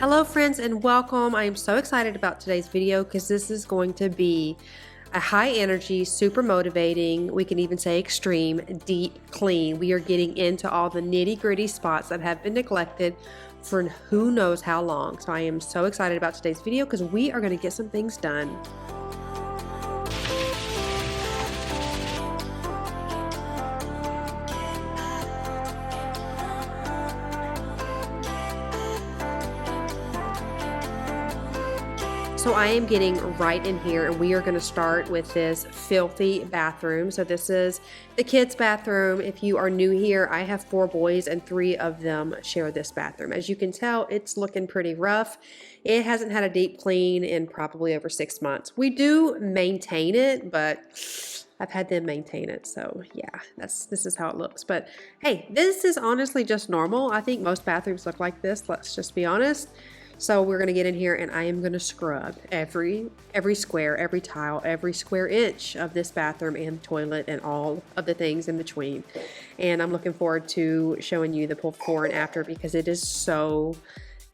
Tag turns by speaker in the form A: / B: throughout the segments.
A: Hello friends and welcome. I am so excited about today's video because this is going to be a high energy, super motivating, we can even say extreme, deep clean. We are getting into all the nitty gritty spots that have been neglected for who knows how long. So I am so excited about today's video because we are going to get some things done. So I am getting right in here and we are going to start with this filthy bathroom. So this is the kids' bathroom. If you are new here, I have 4 boys and 3 of them share this bathroom. As you can tell, it's looking pretty rough. It hasn't had a deep clean in probably over 6 months. We do maintain it, but I've had them maintain it. So yeah, this is how it looks. But hey, this is honestly just normal. I think most bathrooms look like this. Let's just be honest. So we're going to get in here and I am going to scrub every square, every tile, every square inch of this bathroom and toilet and all of the things in between. And I'm looking forward to showing you the before and after because it's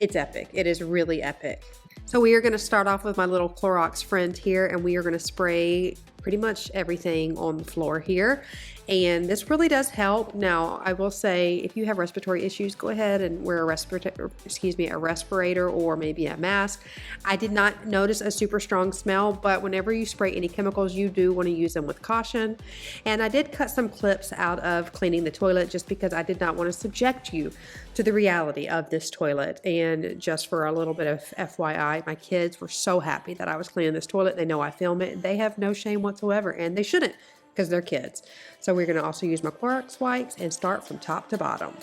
A: epic. It is really epic. So we are going to start off with my little Clorox friend here and we are going to spray pretty much everything on the floor here. And this really does help. Now, I will say if you have respiratory issues, go ahead and wear a respirator or maybe a mask. I did not notice a super strong smell, but whenever you spray any chemicals, you do want to use them with caution. And I did cut some clips out of cleaning the toilet just because I did not want to subject you to the reality of this toilet. And just for a little bit of FYI, my kids were so happy that I was cleaning this toilet. They know I film it. They have no shame whatsoever, and they shouldn't because they're kids. So we're going to also use my Clorox wipes and start from top to bottom.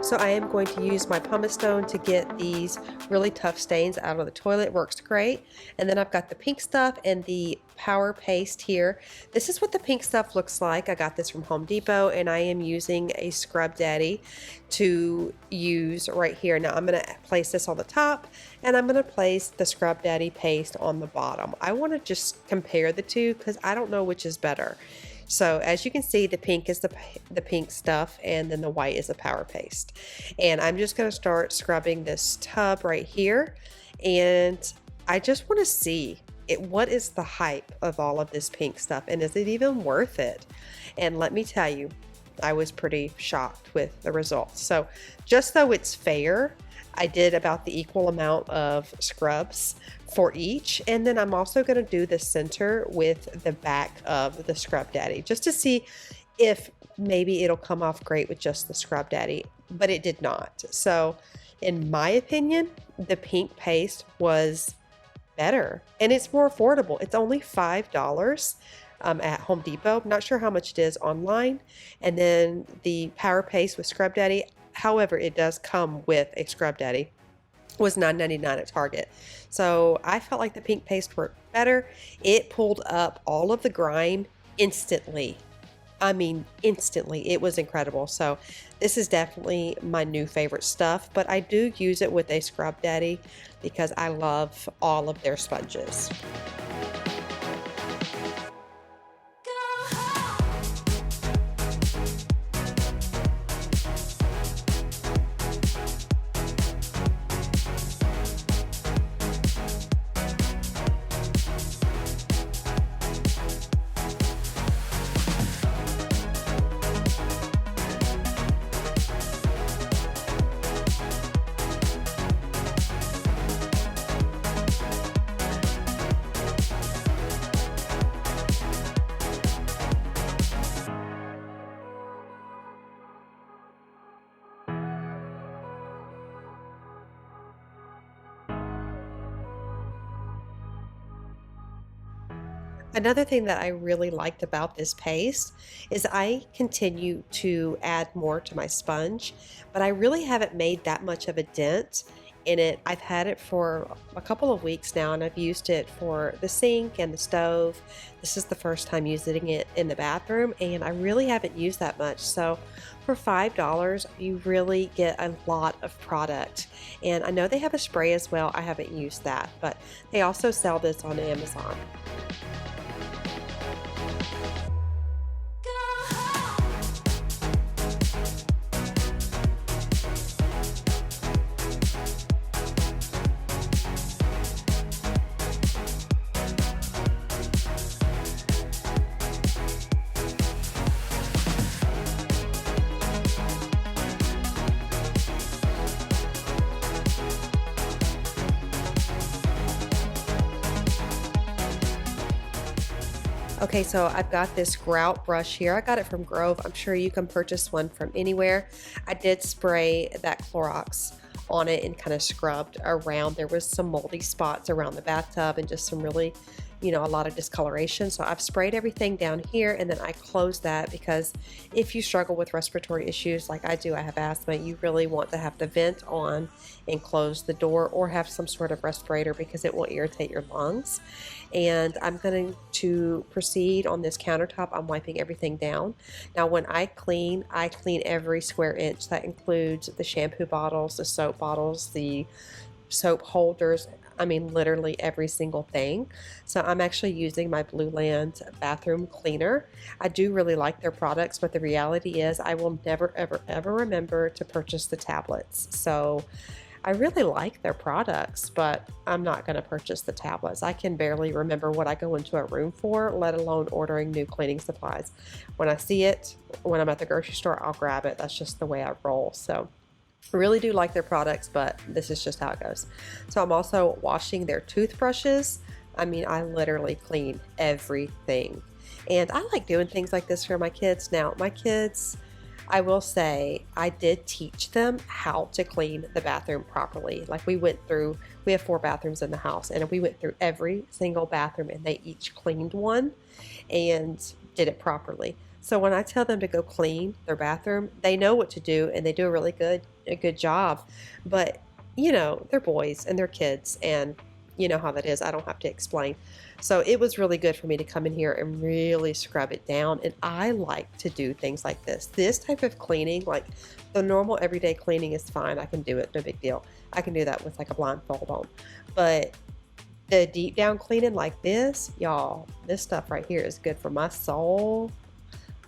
A: So I am going to use my pumice stone to get these really tough stains out of the toilet. It works great. And then I've got the pink stuff and the power paste here. This is what the pink stuff looks like. I got this from Home Depot and I am using a Scrub Daddy to use right here. Now I'm going to place this on the top and I'm going to place the Scrub Daddy paste on the bottom. I want to just compare the two because I don't know which is better. So as you can see, the pink is the pink stuff and then the white is the power paste. And I'm just going to start scrubbing this tub right here. And I just want to see what is the hype of all of this pink stuff and is it even worth it? And let me tell you, I was pretty shocked with the results. So just so it's fair, I did about the equal amount of scrubs for each. And then I'm also going to do the center with the back of the Scrub Daddy just to see if maybe it'll come off great with just the Scrub Daddy, but it did not. So in my opinion, the pink paste was better and it's more affordable. It's only $5 at Home Depot. I'm not sure how much it is online. And then the power paste with Scrub Daddy, however, it does come with a Scrub Daddy, was $9.99 at Target. So I felt like the pink paste worked better. It pulled up all of the grime instantly. I mean, instantly. It was incredible. So this is definitely my new favorite stuff, but I do use it with a Scrub Daddy because I love all of their sponges. Another thing that I really liked about this paste is I continue to add more to my sponge, but I really haven't made that much of a dent in it. I've had it for a couple of weeks now, and I've used it for the sink and the stove. This is the first time using it in the bathroom, and I really haven't used that much. So for $5, you really get a lot of product. And I know they have a spray as well. I haven't used that, but they also sell this on Amazon. Okay, so I've got this grout brush here. I got it from Grove. I'm sure you can purchase one from anywhere. I did spray that Clorox on it and kind of scrubbed around. There was some moldy spots around the bathtub and just some really, a lot of discoloration. So I've sprayed everything down here, and then I closed that because if you struggle with respiratory issues like I do, I have asthma, you really want to have the vent on and close the door or have some sort of respirator because it will irritate your lungs. And I'm going to proceed on this countertop. I'm wiping everything down. Now when I clean every square inch. That includes the shampoo bottles, the soap bottles, the soap holders. I mean, literally every single thing. So I'm actually using my Blue Land bathroom cleaner. I do really like their products, but the reality is I will never, ever, ever remember to purchase the tablets. So I really like their products, but I'm not going to purchase the tablets. I can barely remember what I go into a room for, let alone ordering new cleaning supplies. When I see it, when I'm at the grocery store, I'll grab it. That's just the way I roll. So I really do like their products, but this is just how it goes. So I'm also washing their toothbrushes. I mean, I literally clean everything. And I like doing things like this for my kids. Now, my kids, I will say, I did teach them how to clean the bathroom properly. Like we have 4 bathrooms in the house, and we went through every single bathroom and they each cleaned one and did it properly. So when I tell them to go clean their bathroom, they know what to do and they do a good job. But, they're boys and they're kids, and you know how that is. I don't have to explain. So it was really good for me to come in here and really scrub it down. And I like to do things like this. This type of cleaning, like the normal everyday cleaning is fine. I can do it, no big deal. I can do that with like a blindfold on. But the deep down cleaning like this, y'all, this stuff right here is good for my soul.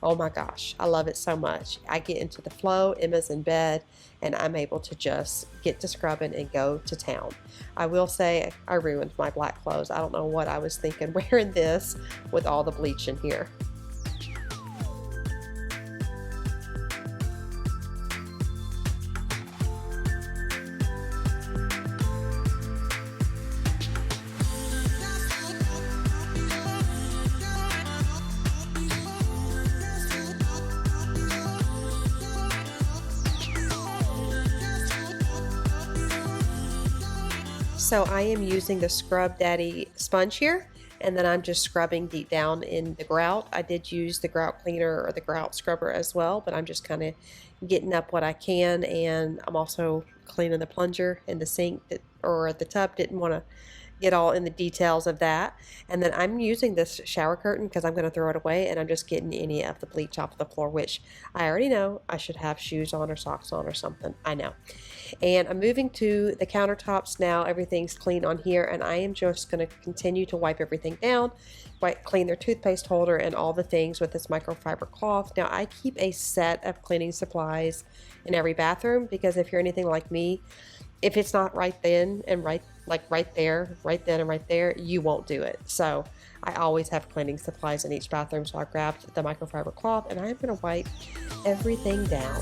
A: Oh my gosh, I love it so much. I get into the flow, Emma's in bed, and I'm able to just get to scrubbing and go to town. I will say I ruined my black clothes. I don't know what I was thinking wearing this with all the bleach in here. So I am using the Scrub Daddy sponge here, and then I'm just scrubbing deep down in the grout. I did use the grout cleaner or the grout scrubber as well, but I'm just kind of getting up what I can, and I'm also cleaning the plunger in the sink or the tub. Didn't want to get all in the details of that. And then I'm using this shower curtain because I'm going to throw it away, and I'm just getting any of the bleach off the floor, which I already know I should have shoes on or socks on or something. I know. And I'm moving to the countertops now. Everything's clean on here, and I am just going to continue to wipe everything down, clean their toothpaste holder and all the things with this microfiber cloth. Now I keep a set of cleaning supplies in every bathroom because if you're anything like me, if it's not right then and right then and right there, you won't do it. So I always have cleaning supplies in each bathroom. So I grabbed the microfiber cloth, and I'm going to wipe everything down.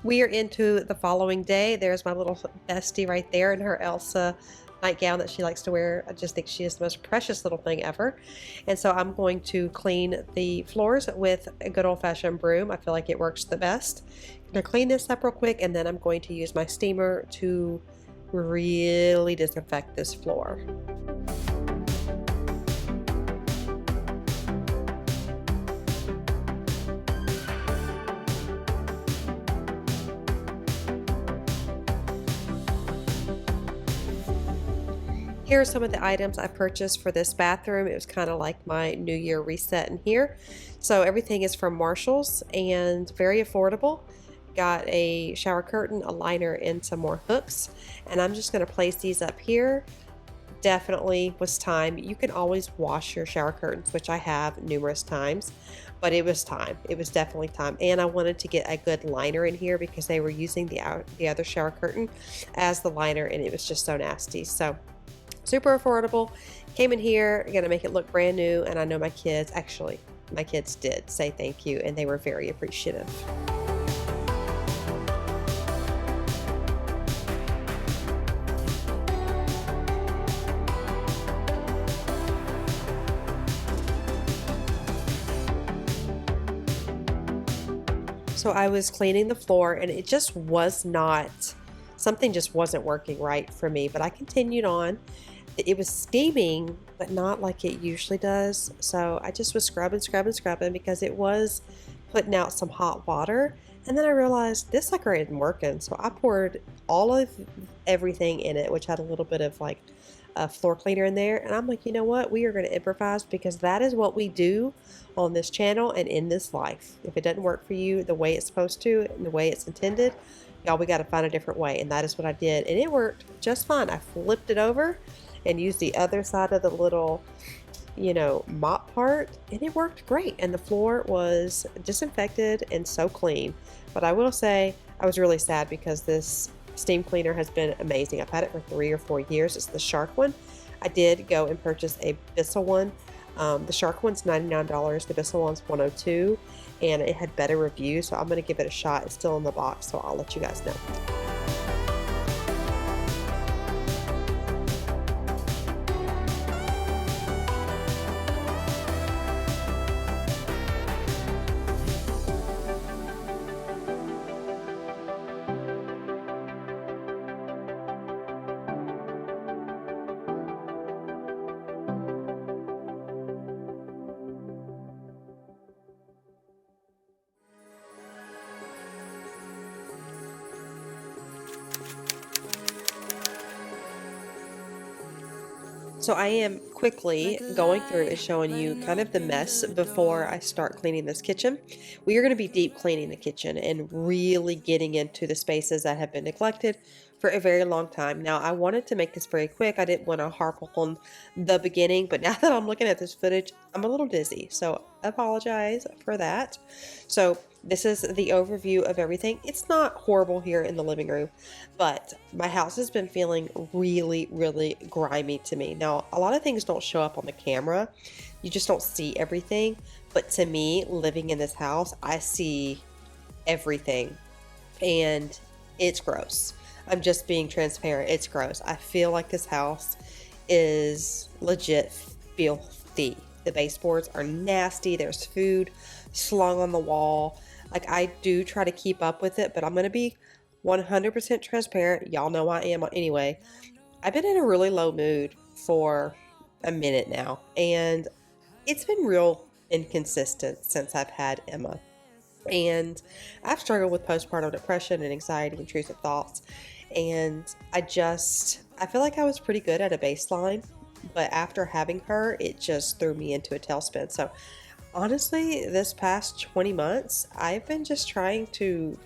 A: We are into the following day. There's my little bestie right there in her Elsa nightgown that she likes to wear. I just think she is the most precious little thing ever. And so I'm going to clean the floors with a good old-fashioned broom. I feel like it works the best. I'm going to clean this up real quick, and then I'm going to use my steamer to really disinfect this floor. Here are some of the items I purchased for this bathroom. It was kind of like my New Year reset in here. So everything is from Marshall's and very affordable. Got a shower curtain, a liner, and some more hooks. And I'm just going to place these up here. Definitely was time. You can always wash your shower curtains, which I have numerous times, but it was time. It was definitely time. And I wanted to get a good liner in here because they were using the other shower curtain as the liner, and it was just so nasty. So super affordable. Came in here, gonna make it look brand new, and I know my kids, actually, my kids did say thank you, and they were very appreciative. So I was cleaning the floor, and it just was not, something just wasn't working right for me, but I continued on. It was steaming, but not like it usually does. So I just was scrubbing because it was putting out some hot water. And then I realized this sucker isn't working. So I poured all of everything in it, which had a little bit of like a floor cleaner in there. And I'm like, you know what? We are going to improvise because that is what we do on this channel and in this life. If it doesn't work for you the way it's supposed to and the way it's intended, y'all, we got to find a different way. And that is what I did. And it worked just fine. I flipped it over and used the other side of the little, mop part, and it worked great. And the floor was disinfected and so clean. But I will say I was really sad because this steam cleaner has been amazing. I've had it for 3 or 4 years. It's the Shark one. I did go and purchase a Bissell one. The Shark one's $99. The Bissell one's $102, and it had better reviews. So I'm going to give it a shot. It's still in the box, so I'll let you guys know. So I am quickly going through and showing you kind of the mess before I start cleaning this kitchen. We are going to be deep cleaning the kitchen and really getting into the spaces that have been neglected for a very long time. Now, I wanted to make this very quick. I didn't want to harp on the beginning, but now that I'm looking at this footage, I'm a little dizzy. So I apologize for that. So this is the overview of everything. It's not horrible here in the living room, but my house has been feeling really, really grimy to me. Now, a lot of things don't show up on the camera. You just don't see everything. But to me, living in this house, I see everything, and it's gross. I'm just being transparent. It's gross. I feel like this house is legit filthy. The baseboards are nasty. There's food slung on the wall. Like, I do try to keep up with it, but I'm going to be 100% transparent. Y'all know I am anyway. I've been in a really low mood for a minute now, and it's been real inconsistent since I've had Emma. And I've struggled with postpartum depression and anxiety, intrusive thoughts, and I feel like I was pretty good at a baseline, but after having her, it just threw me into a tailspin. So honestly, this past 20 months, I've been just trying to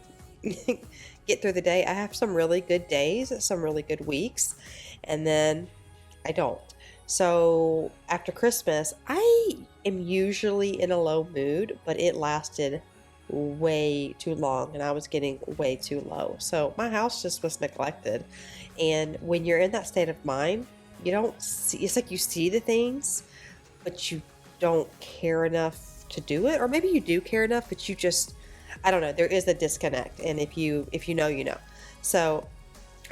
A: get through the day. I have some really good days, some really good weeks, and then I don't. So after Christmas, I am usually in a low mood, but it lasted way too long and I was getting way too low. So my house just was neglected. And when you're in that state of mind, you don't see, it's like you see the things, but you don't care enough to do it. Or maybe you do care enough, but you just, I don't know, there is a disconnect. And if you know, you know. So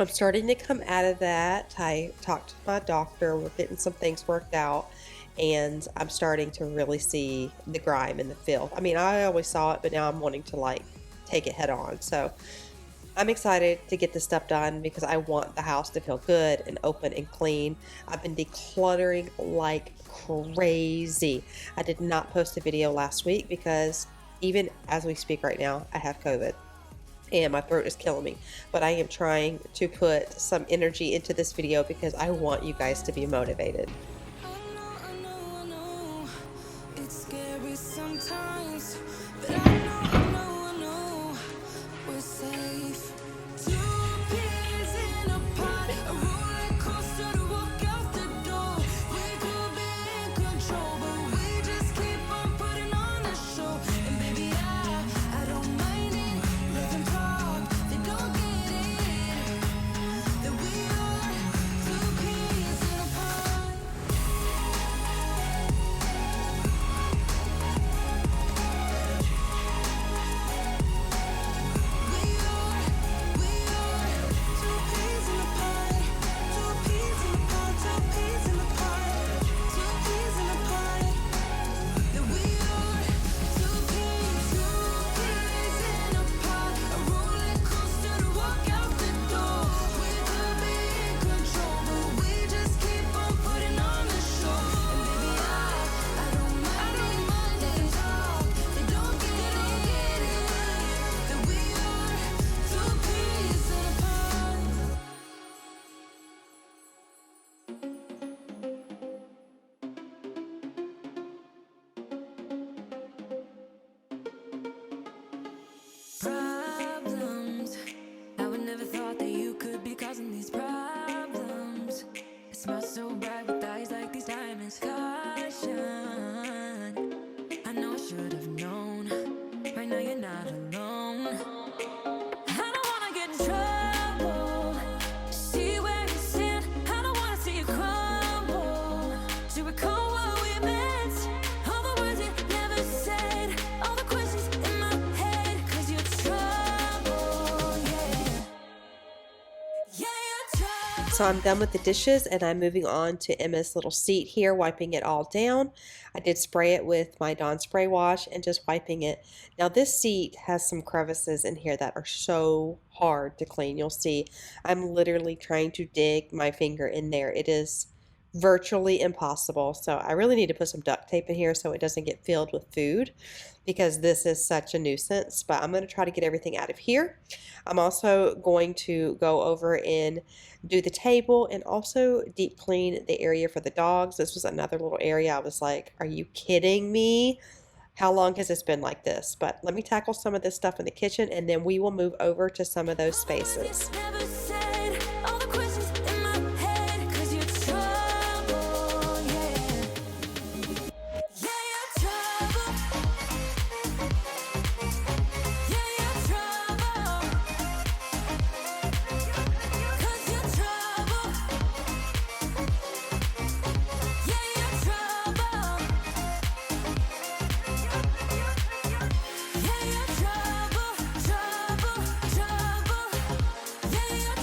A: I'm starting to come out of that. I talked to my doctor. We're getting some things worked out, and I'm starting to really see the grime and the filth. I mean, I always saw it, but now I'm wanting to like take it head on. So I'm excited to get this stuff done because I want the house to feel good and open and clean. I've been decluttering like crazy. I did not post a video last week because even as we speak right now, I have COVID and my throat is killing me. But I am trying to put some energy into this video because I want you guys to be motivated.
B: I know, it's scary sometimes, but I know, we're safe. Two peas in a pod, a roller coaster to walk out the door. We could be in control, but we just keep on putting on a show. And baby, I don't mind it. Let them talk, they don't get it. That we are two peas in a pod. Problems. I would never thought that you could be causing these problems. It smells so bright with eyes like these diamonds. Caution. I know I should have known. Right now you're not alone. I don't wanna get in trouble. See where you stand. I don't wanna see you crumble. To recall what we meant. All the words you never said. All the questions in my head. 'Cause you're trouble, yeah. Yeah, you're trouble.
A: So I'm done with the dishes and I'm moving on to Emma's little seat here, wiping it all down. I did spray it with my Dawn spray wash and just wiping it. Now this seat has some crevices in here that are so hard to clean. You'll see I'm literally trying to dig my finger in there. It is virtually impossible. So I really need to put some duct tape in here so it doesn't get filled with food because this is such a nuisance. But I'm going to try to get everything out of here. I'm also going to go over and do the table and also deep clean the area for the dogs. This was another little area I was like, are you kidding me? How long has this been like this? But let me tackle some of this stuff in the kitchen and then we will move over to some of those spaces.
B: Never said all the questions in my head. 'Cause you're trouble, yeah. Yeah, you're trouble. Yeah, you're trouble. 'Cause you're trouble. Yeah, you're trouble. Yeah, you're trouble, trouble, trouble. Yeah, you're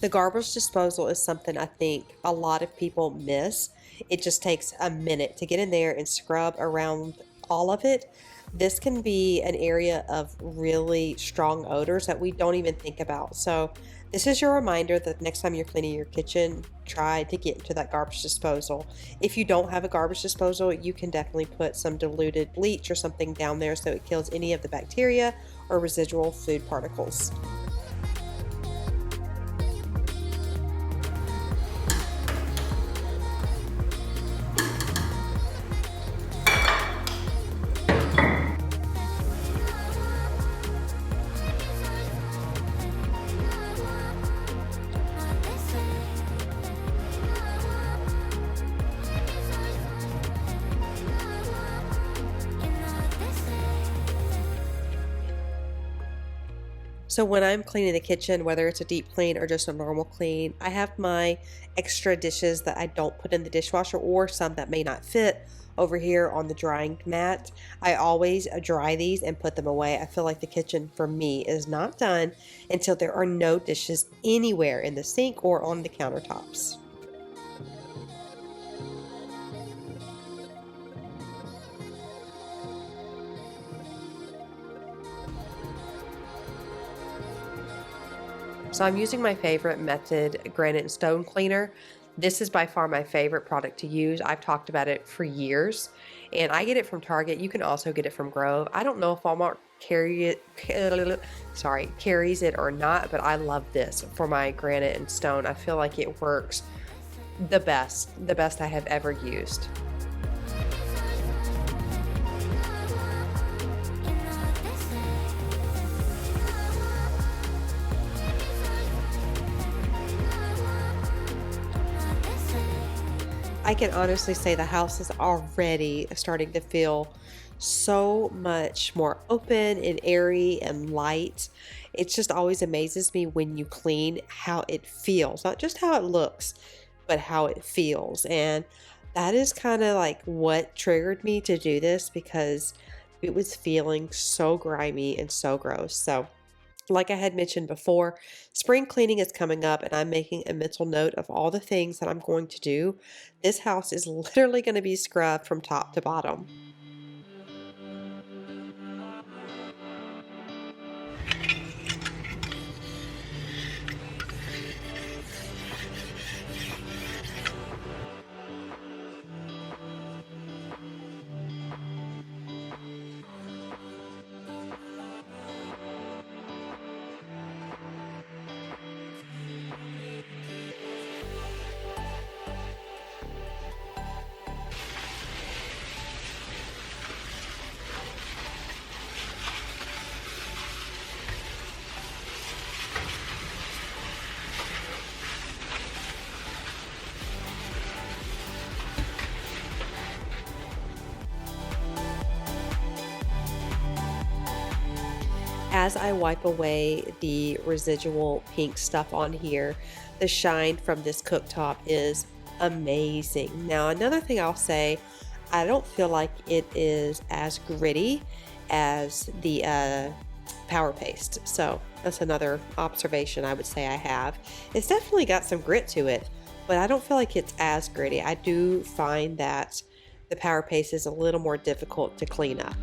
A: The garbage disposal is something I think a lot of people miss. It just takes a minute to get in there and scrub around all of it. This can be an area of really strong odors that we don't even think about. So, this is your reminder that next time you're cleaning your kitchen, try to get into that garbage disposal. If you don't have a garbage disposal, you can definitely put some diluted bleach or something down there so it kills any of the bacteria or residual food particles. So when I'm cleaning the kitchen, whether it's a deep clean or just a normal clean, I have my extra dishes that I don't put in the dishwasher or some that may not fit over here on the drying mat. I always dry these and put them away. I feel like the kitchen for me is not done until there are no dishes anywhere in the sink or on the countertops. So I'm using my favorite method, granite and stone cleaner. This is by far my favorite product to use. I've talked about it for years, and I get it from Target. You can also get it from Grove. I don't know if Walmart carries it or not, but I love this for my granite and stone. I feel like it works the best I have ever used. I can honestly say the house is already starting to feel so much more open and airy and light. It just always amazes me when you clean how it feels, not just how it looks, but how it feels. And that is kind of like what triggered me to do this because it was feeling so grimy and so gross. So, like I had mentioned before, spring cleaning is coming up, and I'm making a mental note of all the things that I'm going to do. This house is literally going to be scrubbed from top to bottom. As I wipe away the residual pink stuff on here, the shine from this cooktop is amazing. Now, another thing I'll say, I don't feel like it is as gritty as the power paste. So that's another observation I would say I have. It's definitely got some grit to it, but I don't feel like it's as gritty. I do find that the power paste is a little more difficult to clean up.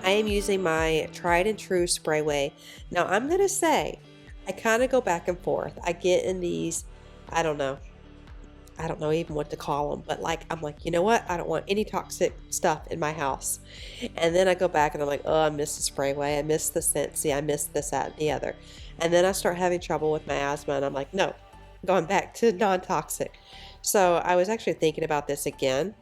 A: I am using my tried and true sprayway. Now I'm going to say, I kind of go back and forth. I get in these, I don't know. I don't know even what to call them, but like, I'm like, you know what? I don't want any toxic stuff in my house. And then I go back and I'm like, oh, I miss the sprayway. I miss the Scentsy. I miss this, that, and the other. And then I start having trouble with my asthma and I'm like, no, going back to non-toxic. So I was actually thinking about this again.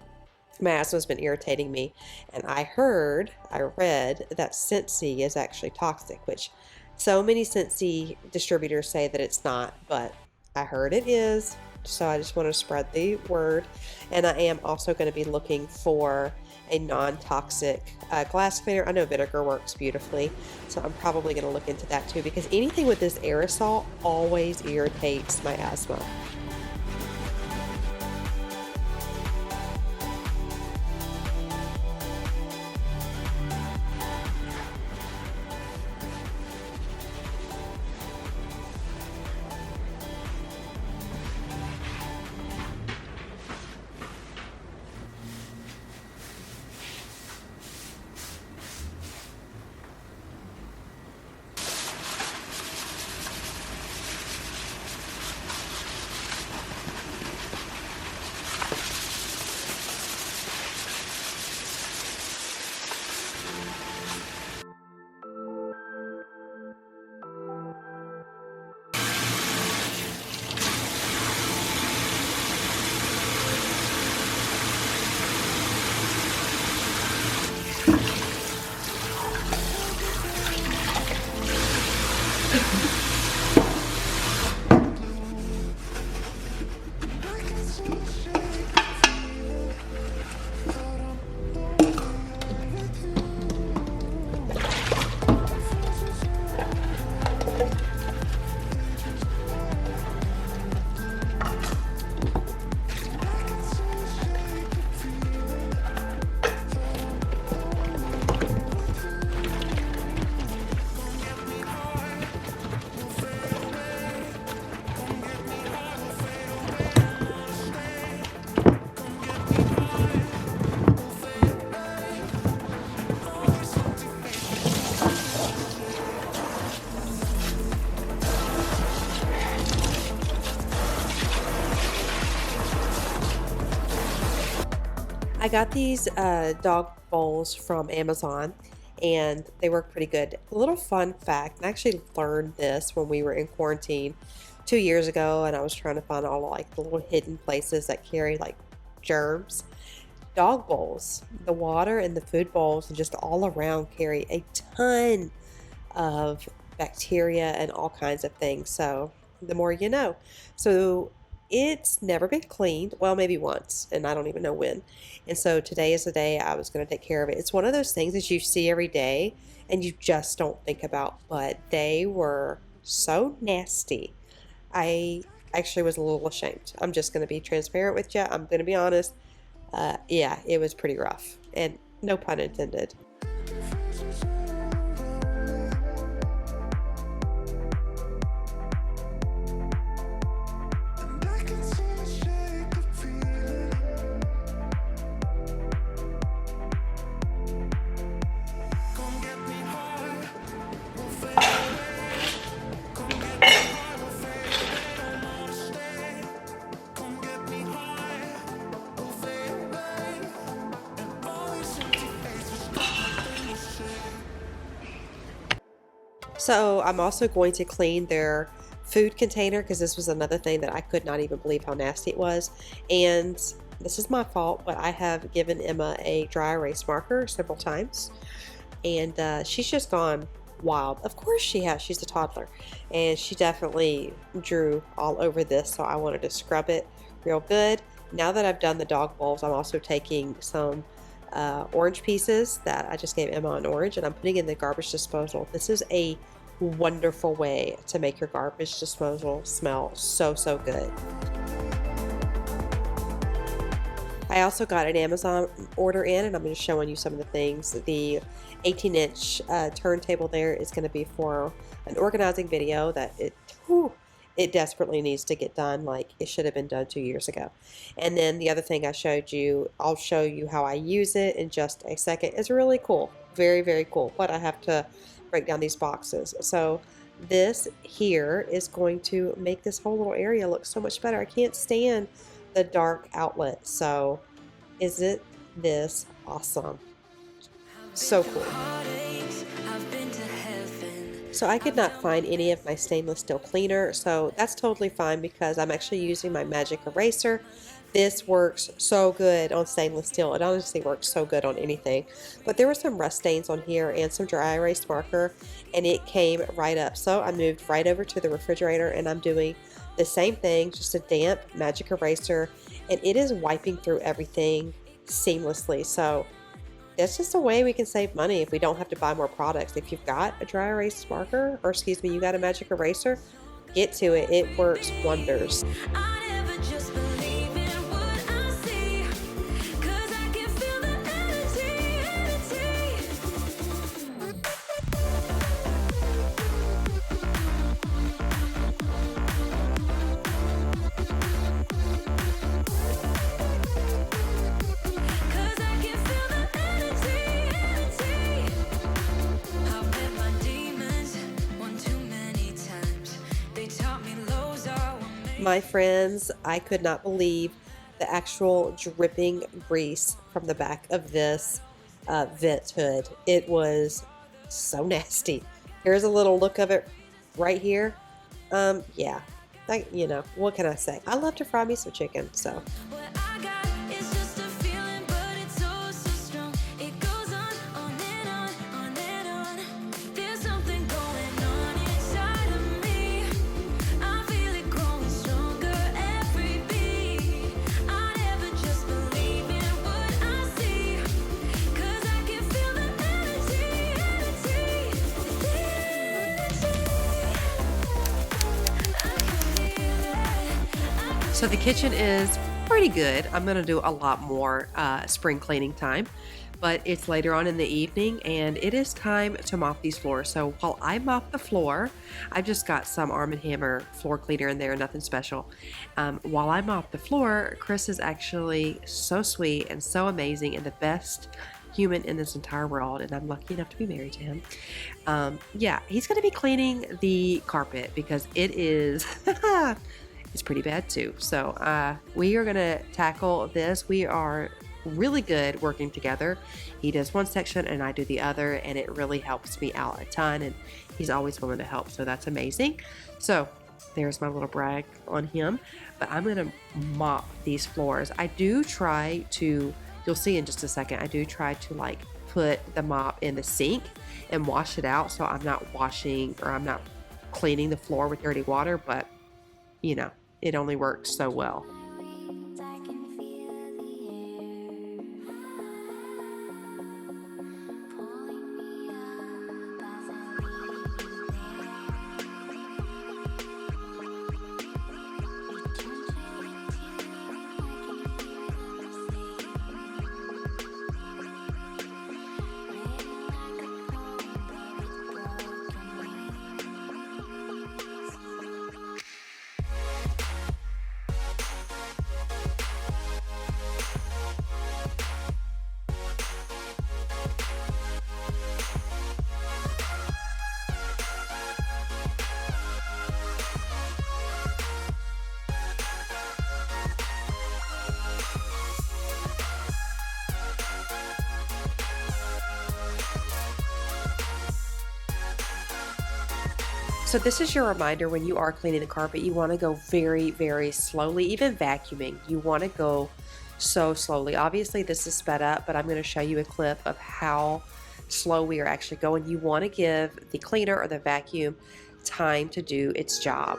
A: My asthma's been irritating me, and I read that Scentsy is actually toxic, which so many Scentsy distributors say that it's not, but I heard it is, so I just want to spread the word. And I am also going to be looking for a non-toxic glass cleaner. I know vinegar works beautifully, so I'm probably going to look into that too, because anything with this aerosol always irritates my asthma. I got these dog bowls from Amazon and they work pretty good. A little fun fact, I actually learned this when we were in quarantine 2 years ago and I was trying to find all like the little hidden places that carry like germs. Dog bowls, the water and the food bowls and just all around carry a ton of bacteria and all kinds of things. So the more you know. So it's never been cleaned. Well, maybe once, and I don't even know when. And so today is the day I was going to take care of it. It's one of those things that you see every day and you just don't think about, but they were so nasty. I actually was a little ashamed. I'm just going to be transparent with you. I'm going to be honest. Yeah, it was pretty rough, and no pun intended. So I'm also going to clean their food container because this was another thing that I could not even believe how nasty it was. And this is my fault, but I have given Emma a dry erase marker several times. And she's just gone wild. Of course she has. She's a toddler. And she definitely drew all over this. So I wanted to scrub it real good. Now that I've done the dog bowls, I'm also taking some orange pieces that I just gave Emma an orange and I'm putting in the garbage disposal. This is a wonderful way to make your garbage disposal smell so, so good. I also got an Amazon order in and I'm going to show you some of the things. The 18-inch turntable there is going to be for an organizing video that it desperately needs to get done. Like it should have been done 2 years ago. And then the other thing I showed you, I'll show you how I use it in just a second. It's really cool. Very, very cool. But I have to break down these boxes. So this here is going to make this whole little area look so much better. I can't stand the dark outlet. So isn't this awesome? So cool. So I could not find any of my stainless steel cleaner, so that's totally fine because I'm actually using my magic eraser. This works so good on stainless steel. It honestly works so good on anything. But there were some rust stains on here and some dry erase marker, and it came right up. So I moved right over to the refrigerator and I'm doing the same thing, just a damp magic eraser, and it is wiping through everything seamlessly. So that's just a way we can save money if we don't have to buy more products. If you've got a dry erase marker, or excuse me, you got a magic eraser, get to it. It works wonders. My friends, I could not believe the actual dripping grease from the back of this vent hood. It was so nasty. Here's a little look of it right here. Yeah, what can I say? I love to fry me some chicken, so. So the kitchen is pretty good. I'm going to do a lot more spring cleaning time, but it's later on in the evening and it is time to mop these floors. So while I mop the floor, I've just got some Arm & Hammer floor cleaner in there, nothing special. While I mop the floor, Chris is actually so sweet and so amazing and the best human in this entire world, and I'm lucky enough to be married to him. Yeah, he's going to be cleaning the carpet because it is... It's pretty bad too. So we are going to tackle this. We are really good working together. He does one section and I do the other, and it really helps me out a ton, and he's always willing to help, so that's amazing. So there's my little brag on him. But I'm gonna mop these floors. I do try to, you'll see in just a second, I do try to like put the mop in the sink and wash it out, so I'm not washing, or I'm not cleaning the floor with dirty water, but you know, it only works so well. So this is your reminder: when you are cleaning the carpet, you want to go very, very slowly. Even vacuuming, you want to go so slowly. Obviously this is sped up, but I'm going to show you a clip of how slow we are actually going. You want to give the cleaner or the vacuum time to do its job.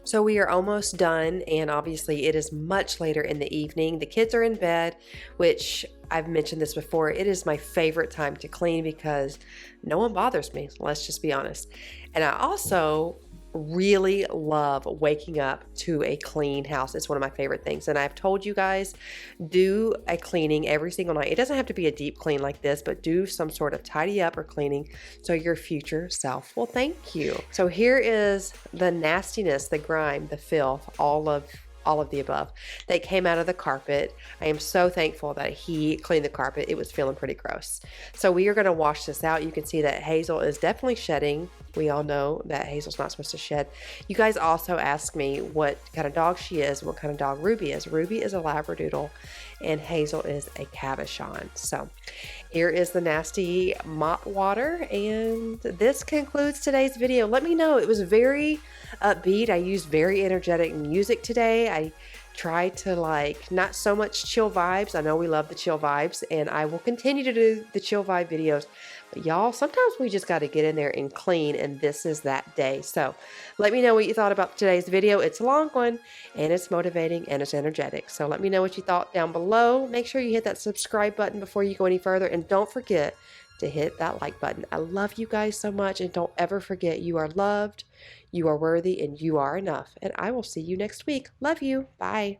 A: So we are almost done, and obviously it is much later in the evening. The kids are in bed, which I've mentioned this before. It is my favorite time to clean because no one bothers me, let's just be honest. And I also really love waking up to a clean house. It's one of my favorite things. And I've told you guys, do a cleaning every single night. It doesn't have to be a deep clean like this, but do some sort of tidy up or cleaning so your future self will thank you. So here is the nastiness, the grime, the filth, all of the above that came out of the carpet. I am so thankful that he cleaned the carpet. It was feeling pretty gross. So we are going to wash this out. You can see that Hazel is definitely shedding. We all know that Hazel's not supposed to shed. You guys also asked me what kind of dog she is, what kind of dog Ruby is. Ruby is a Labradoodle and Hazel is a Cavachon. So here is the nasty mop water, and this concludes today's video. Let me know. It was very upbeat. I used very energetic music today. I tried to like not so much chill vibes. I know we love the chill vibes, and I will continue to do the chill vibe videos. But y'all, sometimes we just got to get in there and clean, and this is that day. So let me know what you thought about today's video. It's a long one, and it's motivating, and it's energetic. So let me know what you thought down below. Make sure you hit that subscribe button before you go any further, and don't forget to hit that like button. I love you guys so much, and don't ever forget, you are loved, you are worthy, and you are enough. And I will see you next week. Love you. Bye.